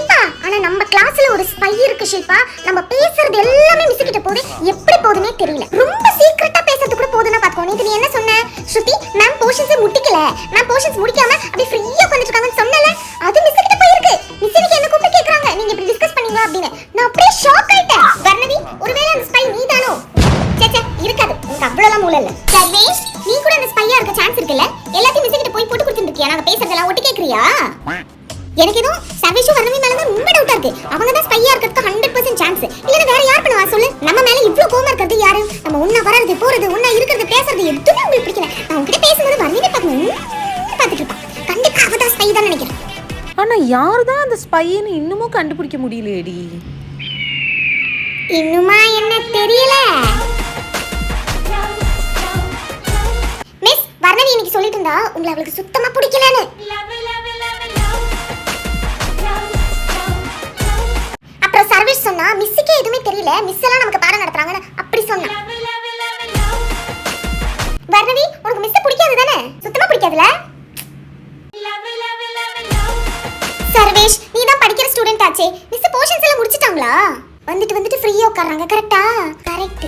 ஷில்பா, ஆனா நம்ம கிளாஸ்ல ஒரு ஸ்பை இருக்கு ஷில்பா. நம்ம பேசுறது எல்லாமே மிஸ் கிட்ட போகுது. எப்படி போகுதுனே தெரியல. ரொம்ப சீக்ரெட்டா பேசுறது கூட போகுதுன்னா பாத்துக்கோ. நீ என்ன சொன்ன? ஸ்ருதி மேம் போர்ஷன்ஸ் முடிக்கல. மேம் போர்ஷன்ஸ் முடிக்காம அப்படியே ஃப்ரீயா உட்கார்ந்துட்டு இருக்காங்கன்னு சொன்னல. அது மிஸ் கிட்ட போயிருக்கு. மிஸ் எனக்கு என்ன கூப்பிட்டு கேக்குறாங்க. நீங்க இப்படி டிஸ்கஸ் பண்ணீங்களா அப்படினு. நான் அப்படியே ஷாக் ஆயிட்டேன். வர்ணவி, ஒருவேளை அந்த ஸ்பை நீதானோ? சேச்சே இருக்காது. உனக்கு அவ்வளவுலாம் மூளை இல்ல. சர்வேஷ், நீ கூட அந்த ஸ்பையா இருக்க சான்ஸ் இருக்குல்ல. எல்லாத்தையும் மிஸ் கிட்ட போய் போட்டு கொடுத்துட்டு இருக்கியா? நாங்க பேசுறதெல்லாம் ஒட்டு கேக்குறியா? எனக்கு ஏதோ சர்வேஷும் வர்ணவி மேல தான் ரொம்ப டவுட்டா இருக்கு. அவங்க தான் ஸ்பையா இருக்கிறதுக்கு 100% சான்ஸ். இல்லனா வேற யார் பண்ணுவா சொல்லு? நம்ம மேல இவ்ளோ கோவமா இருக்கிறது யாரு? நம்ம ஒண்ணா வரது போறது, ஒண்ணா இருக்கிறது பேசுறது எதுவுமே உங்களுக்கு பிடிக்கல. நான் உன்கிட்ட பேசும்போது வர்ணவி பாத்துட்டு இருப்பா. கண்டிப்பா அவ தான் ஸ்பை தான் நினைக்கிறேன். ஆனா யார் தான் அந்த ஸ்பைன்னு இன்னமும் கண்டுபிடிக்க முடியலையேடி. இன்னுமா என்ன தெரியல. மிஸ் வர்ணவி இன்னைக்கு சொல்லிட்டு இருந்தா உங்களை அவளுக்கு சுத்தமா பிடிக்கலன்னு. அப்புறம் சர்வீஸ் சொன்னா மிஸ்ஸுக்கே எதுவுமே தெரியல, மிஸ் எல்லாம் நமக்கு பாடம் நடத்துறாங்கன்னு அப்படி சொன்னா. வர்ணவி, உனக்கு மிஸ் பிடிக்காது தானே? சுத்தமா பிடிக்காதுல? சர்வேஷ், நீ தான் படிக்கிற ஸ்டூடெண்ட் ஆச்சே. மிஸ் போர்ஷன்ஸ் எல்லாம் முடிச்சிட்டாங்களா? வந்துட்டு ஃப்ரீயா உட்கார்றாங்க. கரெக்ட்டா? கரெக்ட்